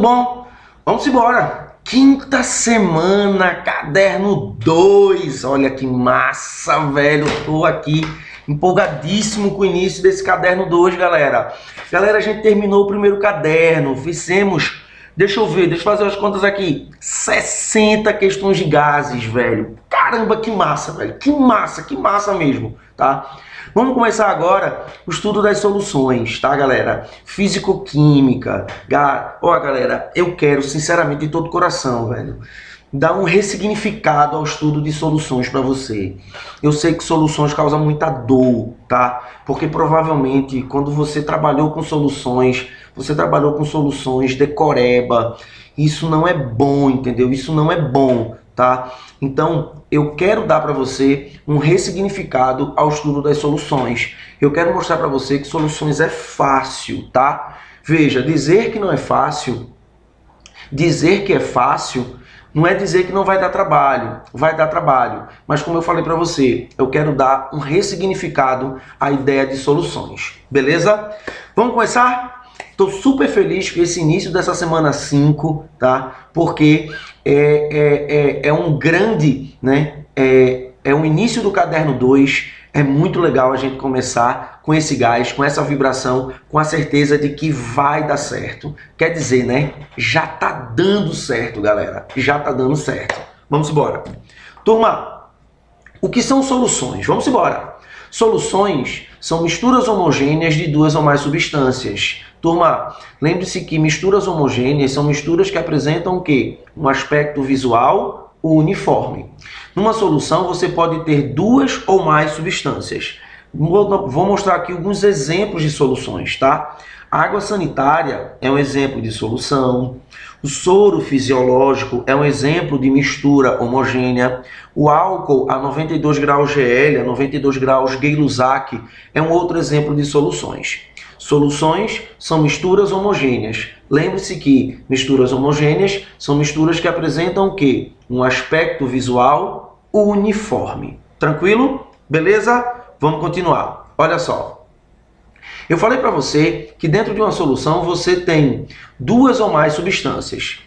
bom? Vamos embora! Quinta semana, caderno 2. Olha que massa, velho. Tô aqui empolgadíssimo com o início desse caderno 2, galera. Galera, a gente terminou o primeiro caderno. Fizemos, deixa eu ver, deixa eu fazer as contas aqui. 60 questões de gases, velho. Caramba, que massa, velho. Que massa mesmo, tá? Vamos começar agora o estudo das soluções, tá, galera? Físico-química. Ó, galera, eu quero, sinceramente, de todo coração, velho, dar um ressignificado ao estudo de soluções para você. Eu sei que soluções causam muita dor, tá? Porque provavelmente, quando você trabalhou com soluções, decoreba, isso não é bom, entendeu? Isso não é bom, tá? Então, eu quero dar para você um ressignificado ao estudo das soluções. Eu quero mostrar para você que soluções é fácil, tá? Veja, dizer que não é fácil, dizer que é fácil, não é dizer que não vai dar trabalho. Vai dar trabalho. Mas como eu falei para você, eu quero dar um ressignificado à ideia de soluções. Beleza? Vamos começar? Estou super feliz com esse início dessa semana 5, tá? Porque é um grande, né? É um início do caderno 2. É muito legal a gente começar com esse gás, com essa vibração, com a certeza de que vai dar certo. Quer dizer, né? Já tá dando certo, galera. Já tá dando certo. Vamos embora. Turma, o que são soluções? Vamos embora. Soluções são misturas homogêneas de duas ou mais substâncias. Turma, lembre-se que misturas homogêneas são misturas que apresentam o quê? Um aspecto visual uniforme. Numa solução, você pode ter duas ou mais substâncias. Vou mostrar aqui alguns exemplos de soluções, tá? A água sanitária é um exemplo de solução. O soro fisiológico é um exemplo de mistura homogênea. O álcool a 92 graus GL, a 92 graus Gay-Lussac é um outro exemplo de soluções. Soluções são misturas homogêneas. Lembre-se que misturas homogêneas são misturas que apresentam o quê? Um aspecto visual uniforme. Tranquilo? Beleza? Vamos continuar. Olha só. Eu falei para você que dentro de uma solução você tem duas ou mais substâncias.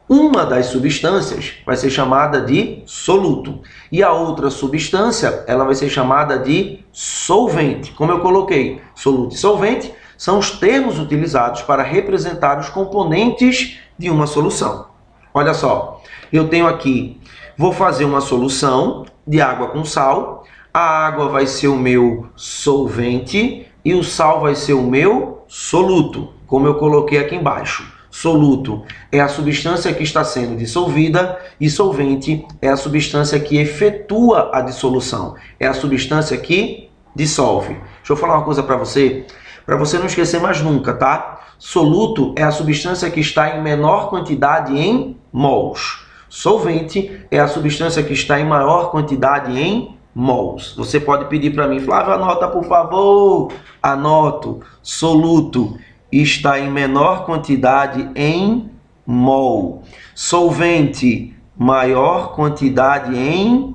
Uma das substâncias vai ser chamada de soluto e a outra substância ela vai ser chamada de solvente. Como eu coloquei, soluto e solvente são os termos utilizados para representar os componentes de uma solução. Olha só, eu tenho aqui, vou fazer uma solução de água com sal. A água vai ser o meu solvente e o sal vai ser o meu soluto, como eu coloquei aqui embaixo. Soluto é a substância que está sendo dissolvida e solvente é a substância que efetua a dissolução. É a substância que dissolve. Deixa eu falar uma coisa para você não esquecer mais nunca, tá? Soluto é a substância que está em menor quantidade em mols. Solvente é a substância que está em maior quantidade em mols. Você pode pedir para mim, Flávio, anota por favor. Anoto. Soluto está em menor quantidade em mol. Solvente, maior quantidade em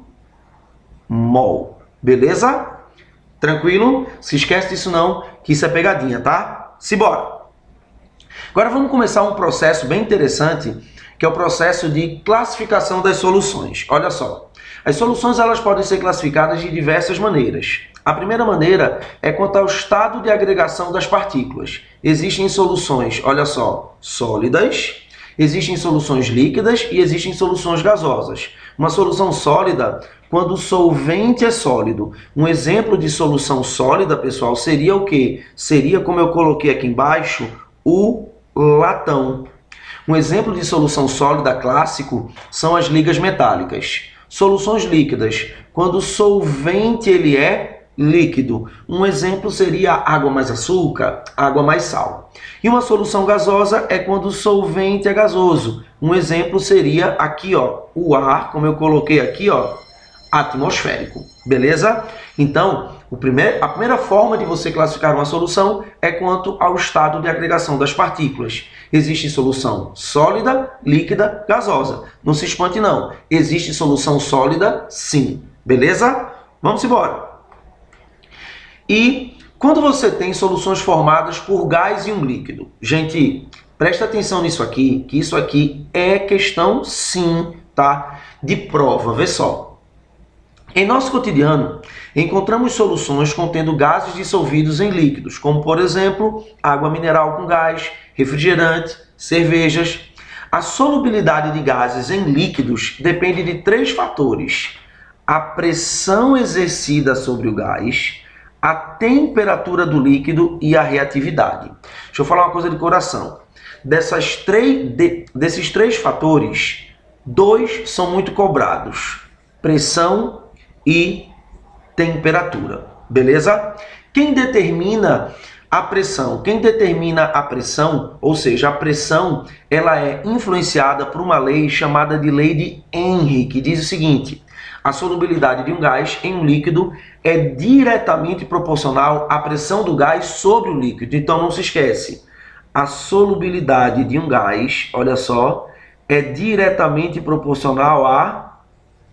mol. Beleza? Tranquilo? Se esquece disso não, que isso é pegadinha, tá? Simbora! Agora vamos começar um processo bem interessante, que é o processo de classificação das soluções. Olha só, as soluções elas podem ser classificadas de diversas maneiras. A primeira maneira é quanto ao estado de agregação das partículas. Existem soluções, olha só, sólidas, existem soluções líquidas e existem soluções gasosas. Uma solução sólida, quando o solvente é sólido. Um exemplo de solução sólida, pessoal, seria o quê? Seria, como eu coloquei aqui embaixo, o latão. Um exemplo de solução sólida clássico são as ligas metálicas. Soluções líquidas, quando o solvente ele é líquido. Um exemplo seria água mais açúcar, água mais sal. E uma solução gasosa é quando o solvente é gasoso. Um exemplo seria aqui, ó, o ar, como eu coloquei aqui, ó, atmosférico. Beleza? Então, a primeira forma de você classificar uma solução é quanto ao estado de agregação das partículas. Existe solução sólida, líquida, gasosa. Não se espante não. Existe solução sólida, sim. Beleza? Vamos embora. E quando você tem soluções formadas por gás e um líquido, gente, Presta atenção nisso aqui, que isso aqui é questão, sim, tá? De prova, vê só. Em nosso cotidiano, encontramos soluções contendo gases dissolvidos em líquidos, como, por exemplo, água mineral com gás, refrigerante, cervejas. A solubilidade de gases em líquidos depende de 3 fatores: a pressão exercida sobre o gás, a temperatura do líquido e a reatividade. Deixa eu falar uma coisa de coração. Desses 3 fatores, 2 são muito cobrados: pressão e temperatura. Beleza? Quem determina a pressão? Quem determina a pressão, ou seja, a pressão, ela é influenciada por uma lei chamada de Lei de Henry, que diz o seguinte: a solubilidade de um gás em um líquido é diretamente proporcional à pressão do gás sobre o líquido. Então não se esquece, a solubilidade de um gás, olha só, é diretamente proporcional à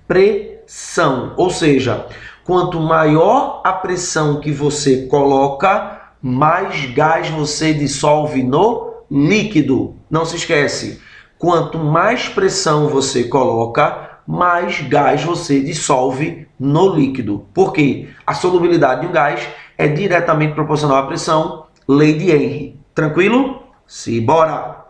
pressão. Ou seja, quanto maior a pressão que você coloca, mais gás você dissolve no líquido. Não se esquece, quanto mais pressão você coloca, mais gás você dissolve no líquido. Por quê? A solubilidade de um gás é diretamente proporcional à pressão, Lei de Henry. Tranquilo? Simbora!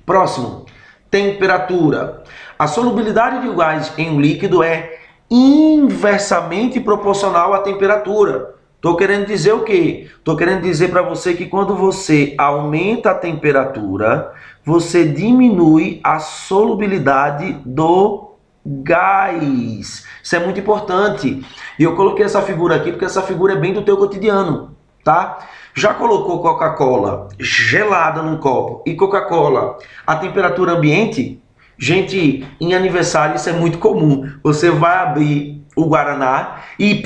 Próximo, temperatura. A solubilidade de um gás em um líquido é inversamente proporcional à temperatura. Estou querendo dizer o quê? Estou querendo dizer para você que quando você aumenta a temperatura, você diminui a solubilidade do gás. Isso é muito importante. E eu coloquei essa figura aqui porque essa figura é bem do teu cotidiano, tá? Já colocou Coca-Cola gelada num copo e Coca-Cola a temperatura ambiente? Gente, em aniversário isso é muito comum. Você vai abrir o Guaraná e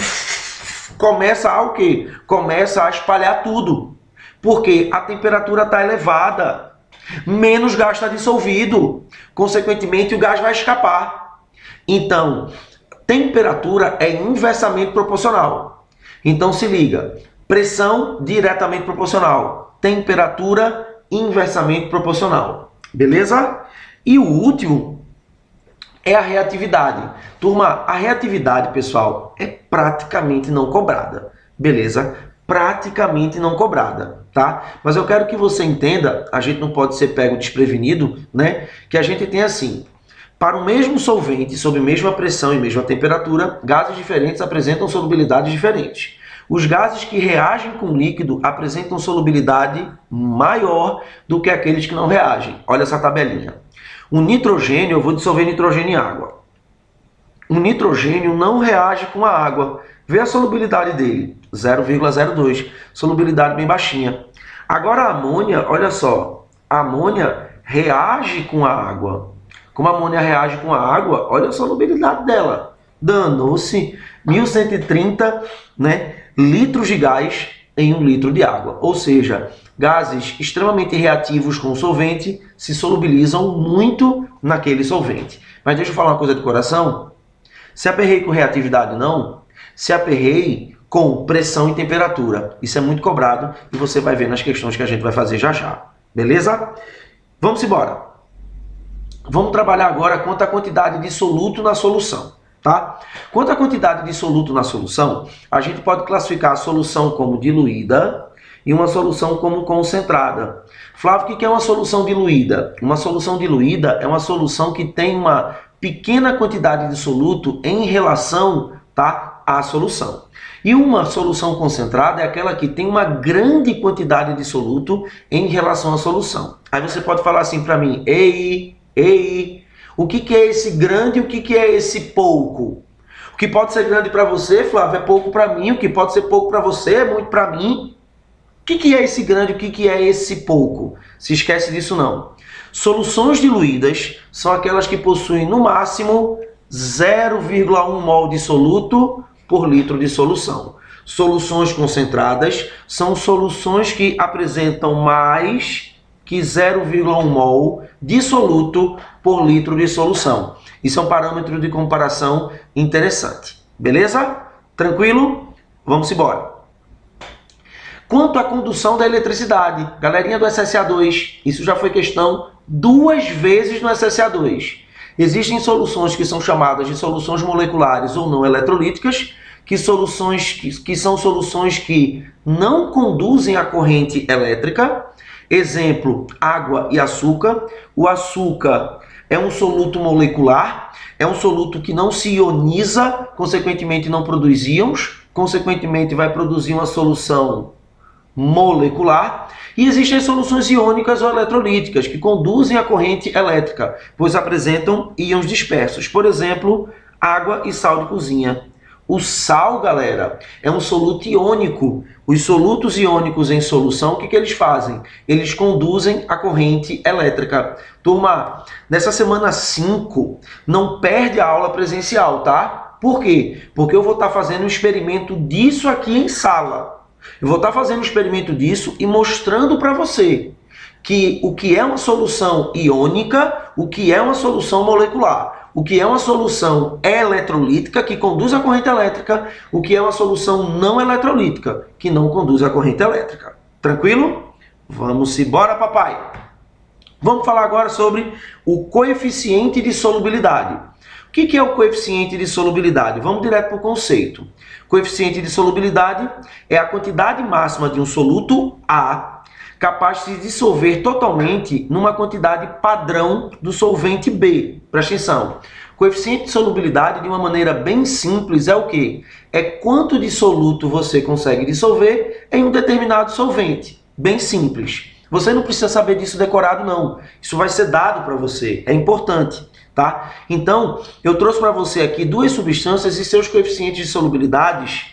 começa a o quê? Começa a espalhar tudo. Porque a temperatura está elevada. Menos gás está dissolvido. Consequentemente, o gás vai escapar. Então, temperatura é inversamente proporcional. Então, se liga. Pressão diretamente proporcional. Temperatura inversamente proporcional. Beleza? E o último é a reatividade. Turma, a reatividade, pessoal, é praticamente não cobrada. Beleza? Praticamente não cobrada, tá? Mas eu quero que você entenda, a gente não pode ser pego desprevenido, né? Que a gente tem assim, para o mesmo solvente, sob mesma pressão e mesma temperatura, gases diferentes apresentam solubilidades diferentes. Os gases que reagem com o líquido apresentam solubilidade maior do que aqueles que não reagem. Olha essa tabelinha. O nitrogênio, eu vou dissolver nitrogênio em água. O nitrogênio não reage com a água. Vê a solubilidade dele, 0,02. Solubilidade bem baixinha. Agora a amônia, olha só. A amônia reage com a água. Como a amônia reage com a água, olha a solubilidade dela. Danou-se 1130, né, litros de gás em 1 litro de água. Ou seja, gases extremamente reativos com o solvente se solubilizam muito naquele solvente. Mas deixa eu falar uma coisa de coração. Se aperrei com reatividade, não. Se aperrei com pressão e temperatura. Isso é muito cobrado e você vai ver nas questões que a gente vai fazer já já. Beleza? Vamos embora. Vamos trabalhar agora quanto à quantidade de soluto na solução. Tá? Quanto à quantidade de soluto na solução, a gente pode classificar a solução como diluída e uma solução como concentrada. Flávio, o que é uma solução diluída? Uma solução diluída é uma solução que tem uma pequena quantidade de soluto em relação, tá, à solução. E uma solução concentrada é aquela que tem uma grande quantidade de soluto em relação à solução. Aí você pode falar assim para mim, ei, o que é esse grande e o que é esse pouco? O que pode ser grande para você, Flávio, é pouco para mim. O que pode ser pouco para você é muito para mim. O que é esse grande e o que é esse pouco? Se esquece disso não. Soluções diluídas são aquelas que possuem no máximo 0,1 mol de soluto por litro de solução. Soluções concentradas são soluções que apresentam mais que 0,1 mol de soluto por litro de solução. Isso é um parâmetro de comparação interessante. Beleza? Tranquilo? Vamos embora. Quanto à condução da eletricidade, galerinha do SSA2, isso já foi questão 2 vezes no SSA2. Existem soluções que são chamadas de soluções moleculares ou não eletrolíticas, que são soluções que não conduzem a corrente elétrica. Exemplo, água e açúcar. O açúcar é um soluto molecular, é um soluto que não se ioniza, consequentemente não produz íons, consequentemente vai produzir uma solução molecular. E existem soluções iônicas ou eletrolíticas que conduzem a corrente elétrica, pois apresentam íons dispersos. Por exemplo, água e sal de cozinha. O sal, galera, é um soluto iônico. Os solutos iônicos em solução, o que eles fazem? Eles conduzem a corrente elétrica. Turma, nessa semana 5, não perde a aula presencial, tá? Por quê? Porque eu vou estar fazendo um experimento disso aqui em sala. Eu vou estar fazendo um experimento disso e mostrando para você que o que é uma solução iônica, o que é uma solução molecular, o que é uma solução eletrolítica que conduz a corrente elétrica, o que é uma solução não eletrolítica que não conduz a corrente elétrica. Tranquilo? Vamos embora, papai! Vamos falar agora sobre o coeficiente de solubilidade. O que é o coeficiente de solubilidade? Vamos direto para o conceito. Coeficiente de solubilidade é a quantidade máxima de um soluto A capaz de se dissolver totalmente numa quantidade padrão do solvente B. Presta atenção. Coeficiente de solubilidade, de uma maneira bem simples, é o quê? É quanto de soluto você consegue dissolver em um determinado solvente. Bem simples. Você não precisa saber disso decorado, não. Isso vai ser dado para você. É importante. Tá? Então, eu trouxe para você aqui 2 substâncias e seus coeficientes de solubilidades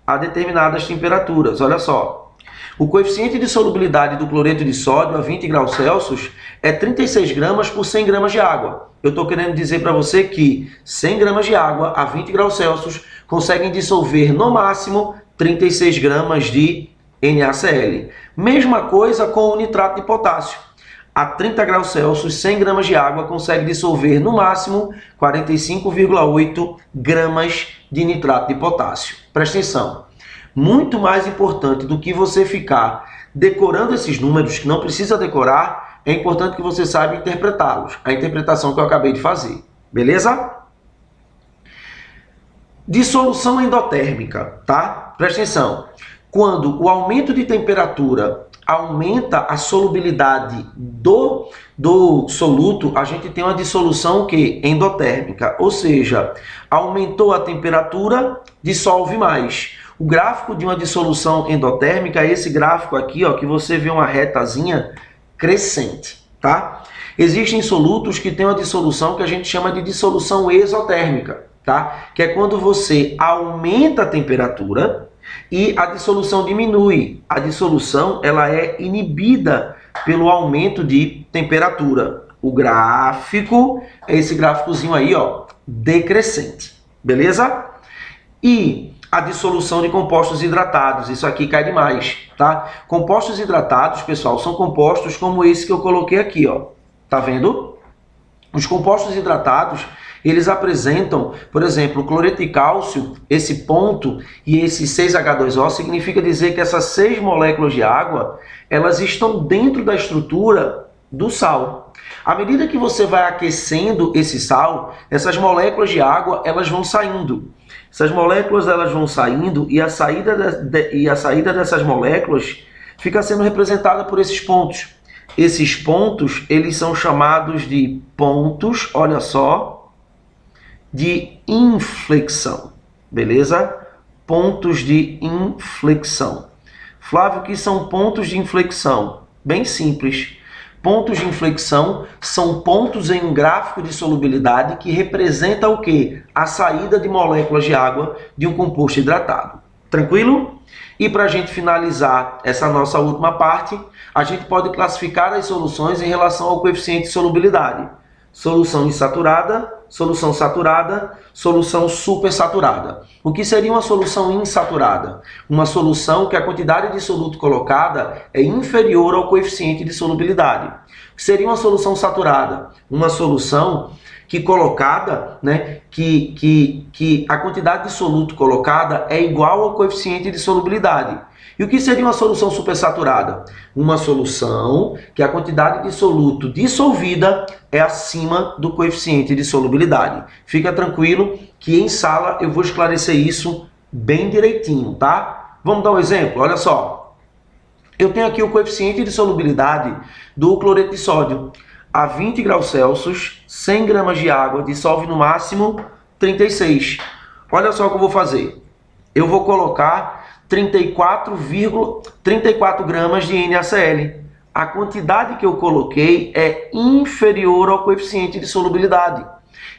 a determinadas temperaturas. Olha só. O coeficiente de solubilidade do cloreto de sódio a 20 graus Celsius é 36 gramas por 100 gramas de água. Eu estou querendo dizer para você que 100 gramas de água a 20 graus Celsius conseguem dissolver no máximo 36 gramas de NaCl. Mesma coisa com o nitrato de potássio. A 30 graus Celsius, 100 gramas de água consegue dissolver no máximo 45,8 gramas de nitrato de potássio. Presta atenção. Muito mais importante do que você ficar decorando esses números, que não precisa decorar, é importante que você saiba interpretá-los. A interpretação que eu acabei de fazer. Beleza? Dissolução endotérmica, tá? Presta atenção. Quando o aumento de temperatura aumenta a solubilidade do soluto, a gente tem uma dissolução que endotérmica, ou seja, aumentou a temperatura, dissolve mais. O gráfico de uma dissolução endotérmica é esse gráfico aqui, ó, que você vê uma retazinha crescente, tá? Existem solutos que têm uma dissolução que a gente chama de dissolução exotérmica, tá? Que é quando você aumenta a temperatura e a dissolução diminui. A dissolução ela é inibida pelo aumento de temperatura. O gráfico é esse gráficozinho aí, ó, decrescente. Beleza? E a dissolução de compostos hidratados. Isso aqui cai demais, tá? Compostos hidratados, pessoal, são compostos como esse que eu coloquei aqui, ó. Tá vendo? Os compostos hidratados, eles apresentam, por exemplo, o cloreto de cálcio, esse ponto e esse 6H2O, significa dizer que essas 6 moléculas de água, elas estão dentro da estrutura do sal. À medida que você vai aquecendo esse sal, essas moléculas de água, elas vão saindo. Essas moléculas, elas vão saindo e a saída dessas moléculas fica sendo representada por esses pontos. Esses pontos, eles são chamados de pontos, olha só, de inflexão, beleza? Pontos de inflexão. Flávio, o que são pontos de inflexão? Bem simples. Pontos de inflexão são pontos em um gráfico de solubilidade que representa o quê? A saída de moléculas de água de um composto hidratado. Tranquilo? E para a gente finalizar essa nossa última parte, a gente pode classificar as soluções em relação ao coeficiente de solubilidade. Solução insaturada, solução saturada, solução supersaturada. O que seria uma solução insaturada? Uma solução que a quantidade de soluto colocada é inferior ao coeficiente de solubilidade. O que seria uma solução saturada? Uma solução que colocada, né, que a quantidade de soluto colocada é igual ao coeficiente de solubilidade. E o que seria uma solução supersaturada? Uma solução que a quantidade de soluto dissolvida é acima do coeficiente de solubilidade. Fica tranquilo que em sala eu vou esclarecer isso bem direitinho, tá? Vamos dar um exemplo? Olha só. Eu tenho aqui o coeficiente de solubilidade do cloreto de sódio. A 20 graus Celsius, 100 gramas de água, dissolve no máximo 36. Olha só o que eu vou fazer. Eu vou colocar 34 gramas de NaCl. A quantidade que eu coloquei é inferior ao coeficiente de solubilidade.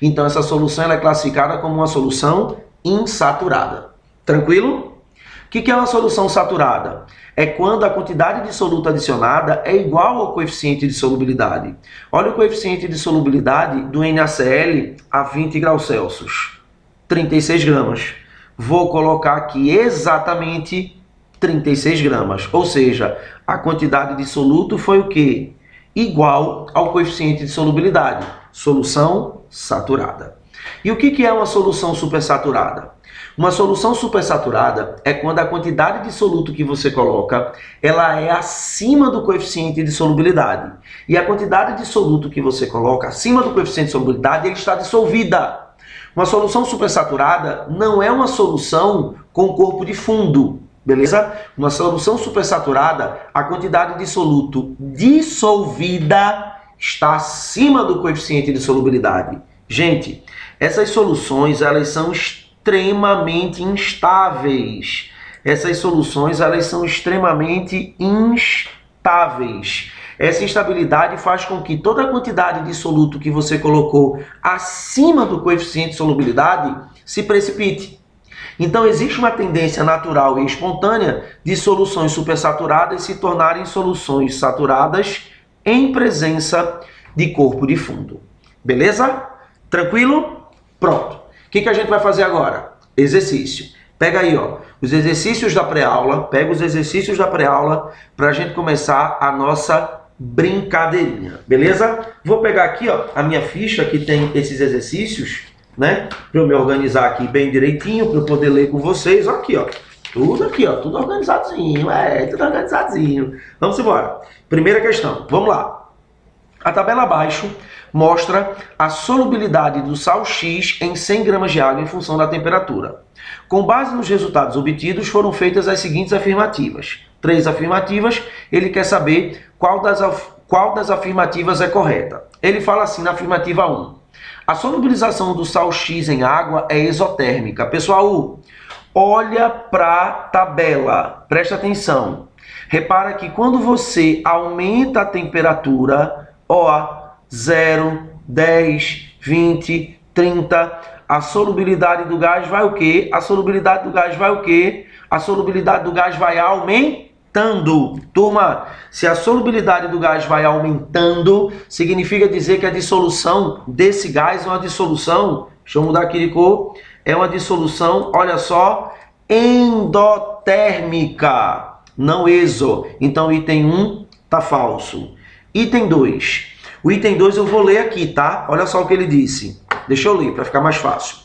Então essa solução ela é classificada como uma solução insaturada. Tranquilo? O que é uma solução saturada? É quando a quantidade de soluto adicionada é igual ao coeficiente de solubilidade. Olha o coeficiente de solubilidade do NaCl a 20 graus Celsius. 36 gramas. Vou colocar aqui exatamente 36 gramas. Ou seja, a quantidade de soluto foi o quê? Igual ao coeficiente de solubilidade. Solução saturada. E o que é uma solução supersaturada? Uma solução supersaturada é quando a quantidade de soluto que você coloca, ela é acima do coeficiente de solubilidade. E a quantidade de soluto que você coloca acima do coeficiente de solubilidade, ele está dissolvida. Uma solução supersaturada não é uma solução com corpo de fundo, beleza? Uma solução supersaturada, a quantidade de soluto dissolvida está acima do coeficiente de solubilidade. Gente, essas soluções, elas são extremamente instáveis. Essas soluções, elas são extremamente instáveis. Essa instabilidade faz com que toda a quantidade de soluto que você colocou acima do coeficiente de solubilidade se precipite. Então existe uma tendência natural e espontânea de soluções supersaturadas se tornarem soluções saturadas em presença de corpo de fundo. Beleza? Tranquilo? Pronto. O que a gente vai fazer agora? Exercício. Pega aí, ó, os exercícios da pré-aula. Pega os exercícios da pré-aula para a gente começar a nossa brincadeirinha. Beleza? Vou pegar aqui, ó, a minha ficha que tem esses exercícios, né? Para eu me organizar aqui bem direitinho, para eu poder ler com vocês. Ó, aqui, ó. Tudo organizadinho. Tudo organizadinho. Vamos embora. Primeira questão. Vamos lá. A tabela abaixo mostra a solubilidade do sal X em 100 gramas de água em função da temperatura. Com base nos resultados obtidos, foram feitas as seguintes afirmativas. 3 afirmativas, ele quer saber qual das afirmativas é correta. Ele fala assim na afirmativa 1. A solubilização do sal X em água é exotérmica. Pessoal, olha para a tabela, presta atenção. Repara que quando você aumenta a temperatura, ó, 0, 10, 20, 30, a solubilidade do gás vai o quê? A solubilidade do gás vai o quê? A solubilidade do gás vai aumentando. Turma, se a solubilidade do gás vai aumentando, significa dizer que a dissolução desse gás é uma dissolução, deixa eu mudar aqui de cor, é uma dissolução, olha só, endotérmica, não exo. Então, item 1 tá falso. Item 2. O item 2 eu vou ler aqui, tá? Olha só o que ele disse. Deixa eu ler para ficar mais fácil.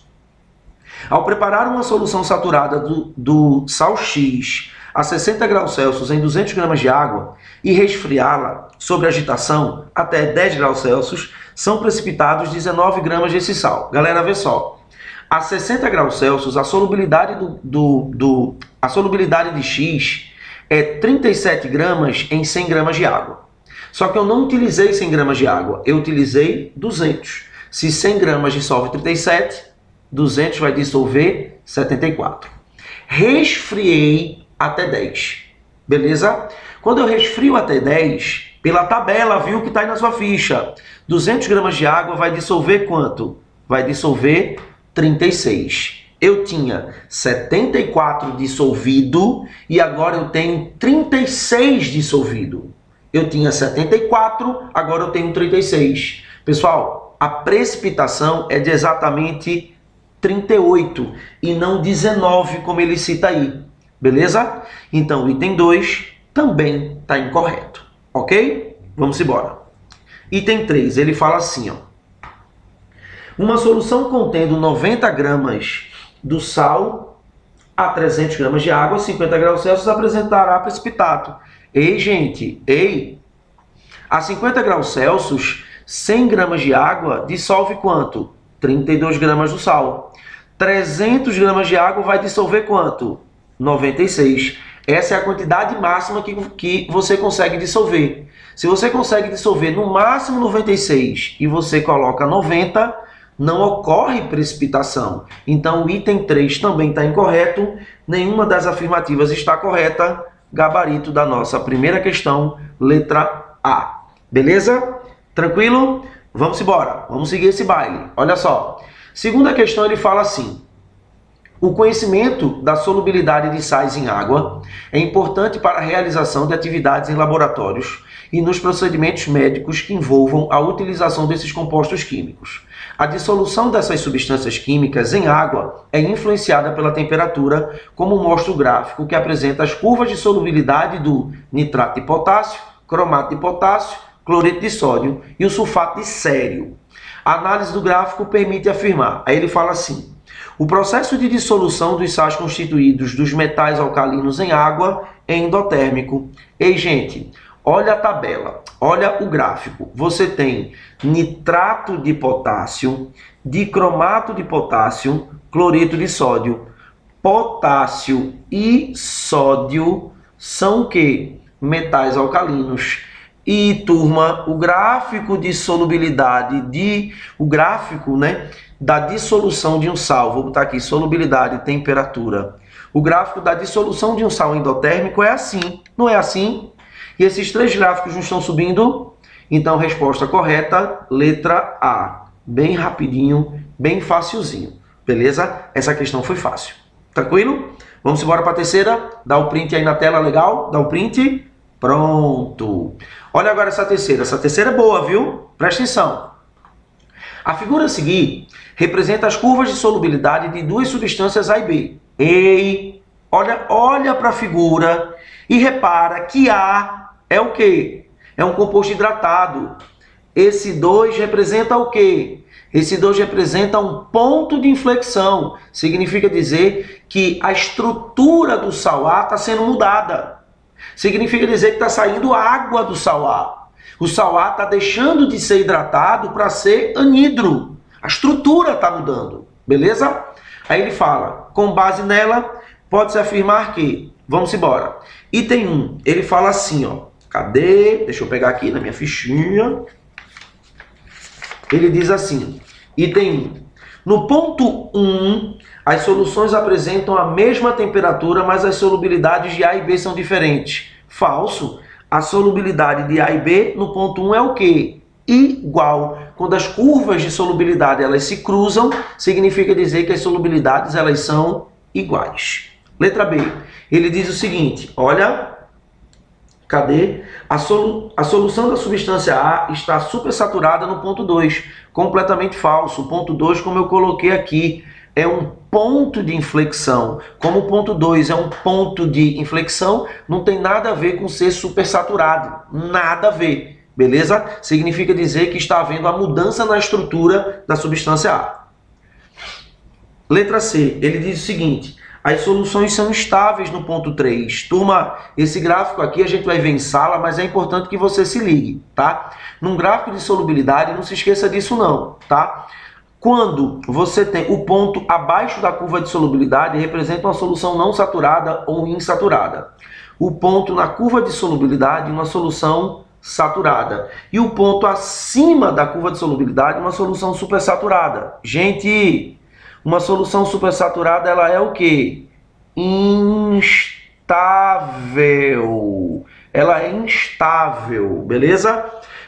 Ao preparar uma solução saturada do sal X a 60 graus Celsius em 200 gramas de água e resfriá-la sob agitação até 10 graus Celsius, são precipitados 19 gramas desse sal. Galera, vê só. A 60 graus Celsius, a solubilidade a solubilidade de X é 37 gramas em 100 gramas de água. Só que eu não utilizei 100 gramas de água, eu utilizei 200. Se 100 gramas dissolve 37, 200 vai dissolver 74. Resfriei até 10, beleza? Quando eu resfrio até 10, pela tabela, viu que está aí na sua ficha, 200 gramas de água vai dissolver quanto? Vai dissolver 36. Eu tinha 74 dissolvido e agora eu tenho 36 dissolvido. Eu tinha 74, agora eu tenho 36. Pessoal, a precipitação é de exatamente 38 e não 19, como ele cita aí. Beleza? Então, o item 2 também está incorreto. Ok? Vamos embora. Item 3, ele fala assim, ó. Uma solução contendo 90 gramas do sal A 300 gramas de água, 50 graus Celsius, apresentará precipitato. Ei, gente, ei! A 50 graus Celsius, 100 gramas de água dissolve quanto? 32 gramas do sal. 300 gramas de água vai dissolver quanto? 96. Essa é a quantidade máxima que você consegue dissolver. Se você consegue dissolver no máximo 96 e você coloca 90, não ocorre precipitação. Então o item 3 também está incorreto, nenhuma das afirmativas está correta. Gabarito da nossa primeira questão, letra A. Beleza? Tranquilo? Vamos embora, vamos seguir esse baile. Olha só, segunda questão ele fala assim: o conhecimento da solubilidade de sais em água é importante para a realização de atividades em laboratórios e nos procedimentos médicos que envolvam a utilização desses compostos químicos. A dissolução dessas substâncias químicas em água é influenciada pela temperatura, como mostra o gráfico que apresenta as curvas de solubilidade do nitrato de potássio, cromato de potássio, cloreto de sódio e o sulfato de sério. A análise do gráfico permite afirmar. Aí ele fala assim: o processo de dissolução dos sais constituídos dos metais alcalinos em água é endotérmico. Ei, gente, olha a tabela, olha o gráfico. Você tem nitrato de potássio, dicromato de potássio, cloreto de sódio. Potássio e sódio são o quê? Metais alcalinos. E, turma, o gráfico de solubilidade, o gráfico, né, da dissolução de um sal, vou botar aqui, solubilidade e temperatura. O gráfico da dissolução de um sal endotérmico é assim, não é assim? E esses três gráficos não estão subindo? Então, resposta correta, letra A. Bem rapidinho, bem facilzinho, beleza? Essa questão foi fácil. Tranquilo? Vamos embora para a terceira? Dá o print aí na tela, legal? Dá o print. Pronto. Olha agora essa terceira. Essa terceira é boa, viu? Presta atenção. A figura a seguir representa as curvas de solubilidade de duas substâncias A e B. Ei, olha para a figura e repara que A é o quê? É um composto hidratado. Esse 2 representa o quê? Esse 2 representa um ponto de inflexão. Significa dizer que a estrutura do sal A está sendo mudada. Significa dizer que está saindo água do sal A. O sal A está deixando de ser hidratado para ser anidro. A estrutura está mudando. Beleza? Aí ele fala, com base nela, pode-se afirmar que... Vamos embora. Item 1, ele fala assim, ó. Cadê? Deixa eu pegar aqui na minha fichinha. Ele diz assim, item 1. No ponto 1, as soluções apresentam a mesma temperatura, mas as solubilidades de A e B são diferentes. Falso. A solubilidade de A e B no ponto 1 é o quê? Igual. Quando as curvas de solubilidade elas se cruzam, significa dizer que as solubilidades elas são iguais. Letra B. Ele diz o seguinte, olha... Cadê? A solução da substância A está supersaturada no ponto 2. Completamente falso. O ponto 2, como eu coloquei aqui, é um ponto de inflexão. Como o ponto 2 é um ponto de inflexão, não tem nada a ver com ser supersaturado. Nada a ver. Beleza? Significa dizer que está havendo a mudança na estrutura da substância A. Letra C. Ele diz o seguinte... As soluções são estáveis no ponto 3. Turma, esse gráfico aqui a gente vai ver em sala, mas é importante que você se ligue, tá? Num gráfico de solubilidade, não se esqueça disso não, tá? Quando você tem o ponto abaixo da curva de solubilidade, representa uma solução não saturada ou insaturada. O ponto na curva de solubilidade, uma solução saturada. E o ponto acima da curva de solubilidade, uma solução supersaturada. Gente... Uma solução supersaturada, ela é o quê? Instável. Ela é instável, beleza?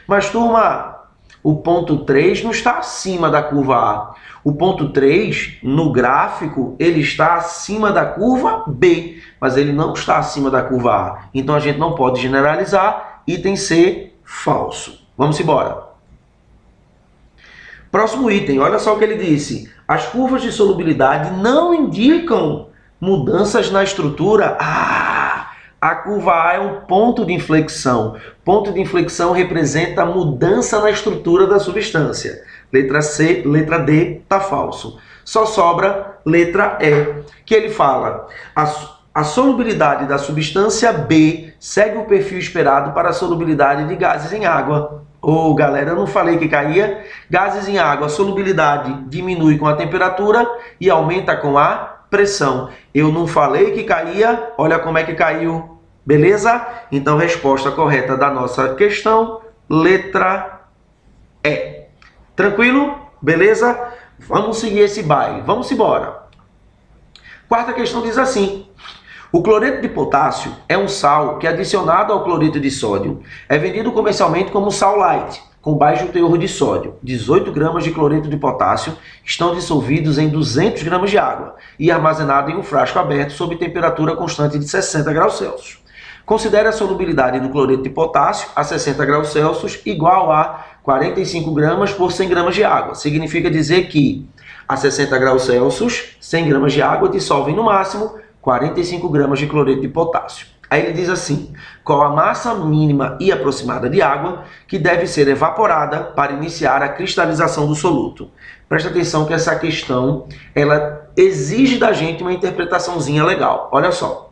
Mas, turma, o ponto 3 não está acima da curva A. O ponto 3, no gráfico, ele está acima da curva B, mas ele não está acima da curva A. Então, a gente não pode generalizar. Item C, falso. Vamos embora. Próximo item, olha só o que ele disse. As curvas de solubilidade não indicam mudanças na estrutura. A curva A é um ponto de inflexão. Ponto de inflexão representa a mudança na estrutura da substância. Letra C, letra D, está falso. Só sobra letra E, que ele fala: a solubilidade da substância B segue o perfil esperado para a solubilidade de gases em água. Ô, galera, eu não falei que caía? Gases em água, a solubilidade diminui com a temperatura e aumenta com a pressão. Eu não falei que caía? Olha como é que caiu. Beleza? Então, resposta correta da nossa questão, letra E. Tranquilo? Beleza? Vamos seguir esse baile. Vamos embora. Quarta questão diz assim: o cloreto de potássio é um sal que, adicionado ao cloreto de sódio, é vendido comercialmente como sal light, com baixo teor de sódio. 18 gramas de cloreto de potássio estão dissolvidos em 200 gramas de água e armazenado em um frasco aberto sob temperatura constante de 60 graus Celsius. Considere a solubilidade do cloreto de potássio a 60 graus Celsius igual a 45 gramas por 100 gramas de água. Significa dizer que a 60 graus Celsius, 100 gramas de água dissolvem no máximo 45 gramas de cloreto de potássio. Aí ele diz assim: qual a massa mínima e aproximada de água que deve ser evaporada para iniciar a cristalização do soluto? Presta atenção que essa questão ela exige da gente uma interpretaçãozinha legal. Olha só.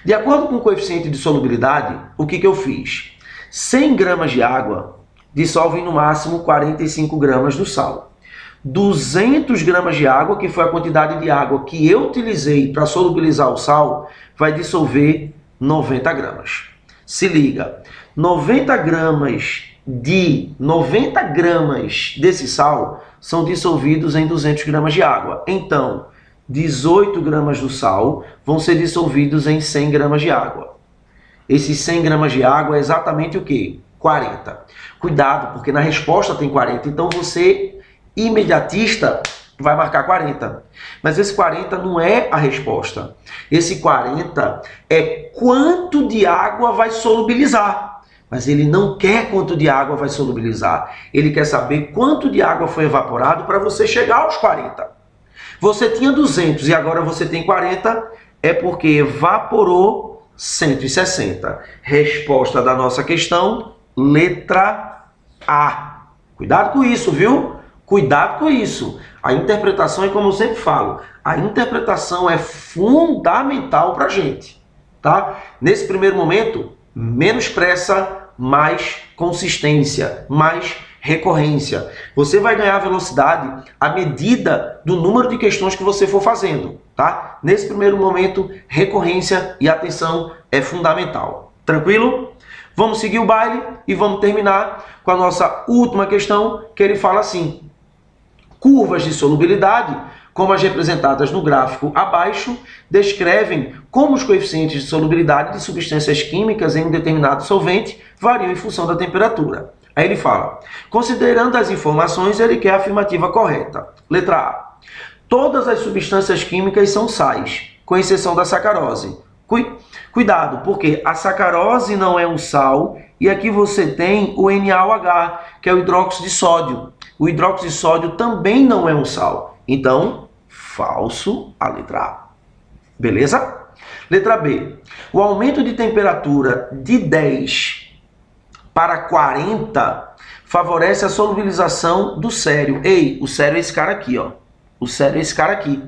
De acordo com o coeficiente de solubilidade, o que eu fiz? 100 gramas de água dissolvem no máximo 45 gramas do sal. 200 gramas de água, que foi a quantidade de água que eu utilizei para solubilizar o sal, vai dissolver 90 gramas. Se liga, 90 gramas desse sal são dissolvidos em 200 gramas de água. Então, 18 gramas do sal vão ser dissolvidos em 100 gramas de água. Esses 100 gramas de água é exatamente o quê? 40. Cuidado, porque na resposta tem 40, então você, imediatista, vai marcar 40. Mas esse 40 não é a resposta. Esse 40 é quanto de água vai solubilizar. Mas ele não quer quanto de água vai solubilizar. Ele quer saber quanto de água foi evaporado para você chegar aos 40. Você tinha 200 e agora você tem 40, é porque evaporou 160. Resposta da nossa questão, letra A. Cuidado com isso, viu? Cuidado com isso. A interpretação é como eu sempre falo, a interpretação é fundamental para a gente, tá? Nesse primeiro momento, menos pressa, mais consistência, mais recorrência. Você vai ganhar velocidade à medida do número de questões que você for fazendo, tá? Nesse primeiro momento, recorrência e atenção é fundamental. Tranquilo? Vamos seguir o baile e vamos terminar com a nossa última questão, que ele fala assim: curvas de solubilidade, como as representadas no gráfico abaixo, descrevem como os coeficientes de solubilidade de substâncias químicas em um determinado solvente variam em função da temperatura. Aí ele fala: considerando as informações, ele quer a afirmativa correta. Letra A. Todas as substâncias químicas são sais, com exceção da sacarose. Cuidado, porque a sacarose não é um sal e aqui você tem o NaOH, que é o hidróxido de sódio. O hidróxido de sódio também não é um sal. Então, falso a letra A. Beleza? Letra B. O aumento de temperatura de 10 para 40 favorece a solubilização do sério. Ei, o sério é esse cara aqui, ó. O sério é esse cara aqui.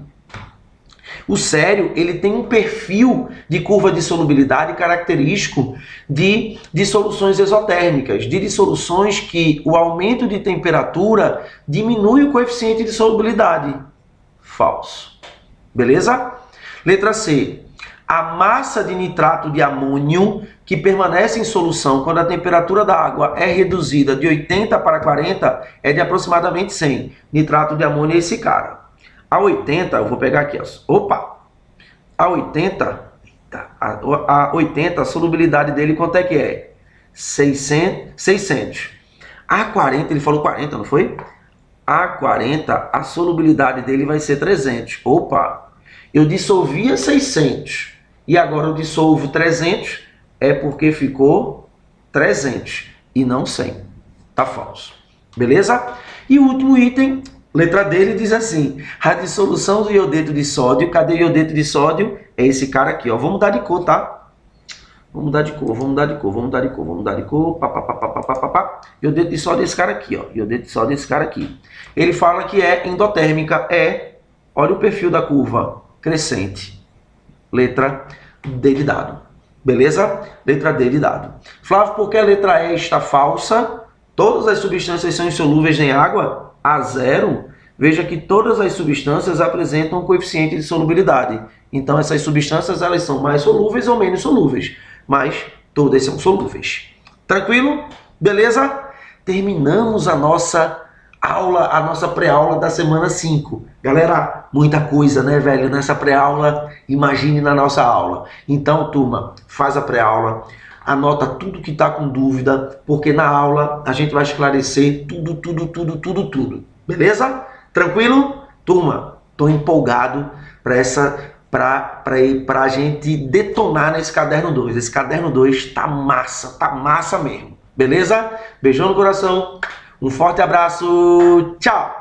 O sério, ele tem um perfil de curva de solubilidade característico de dissoluções exotérmicas, de dissoluções que o aumento de temperatura diminui o coeficiente de solubilidade. Falso. Beleza? Letra C. A massa de nitrato de amônio que permanece em solução quando a temperatura da água é reduzida de 80 para 40 é de aproximadamente 100. Nitrato de amônio é esse cara. A 80, eu vou pegar aqui, ó. Opa! A 80, a solubilidade dele quanto é que é? 600. A 40, ele falou 40, não foi? A 40, a solubilidade dele vai ser 300. Opa! Eu dissolvia 600 e agora eu dissolvo 300, é porque ficou 300 e não 100. Tá falso. Beleza? E o último item, letra D, ele diz assim: a dissolução do iodeto de sódio. Cadê o iodeto de sódio? É esse cara aqui, ó. Vou mudar de cor, tá? Vamos mudar de cor, vamos mudar de cor, vamos mudar de cor, vamos mudar de cor. Pá, pá, pá, pá, pá, pá, pá. E o dedo de sol desse cara aqui, ó. E o dedo de sol desse cara aqui. Ele fala que é endotérmica, olha o perfil da curva crescente. Letra D de dado. Beleza? Letra D de dado. Flávio, por que a letra E está falsa? Todas as substâncias são insolúveis em água? A zero. Veja que todas as substâncias apresentam um coeficiente de solubilidade. Então, essas substâncias elas são mais solúveis ou menos solúveis. Mas todas são solúveis. Tranquilo? Beleza? Terminamos a nossa aula, a nossa pré-aula da semana 5. Galera, muita coisa, né, velho, nessa pré-aula. Imagine na nossa aula. Então, turma, faz a pré-aula. Anota tudo que está com dúvida, porque na aula a gente vai esclarecer tudo. Beleza? Tranquilo? Turma, estou empolgado para a gente detonar nesse caderno 2. Esse caderno 2 tá massa mesmo. Beleza? Beijão no coração, um forte abraço, tchau!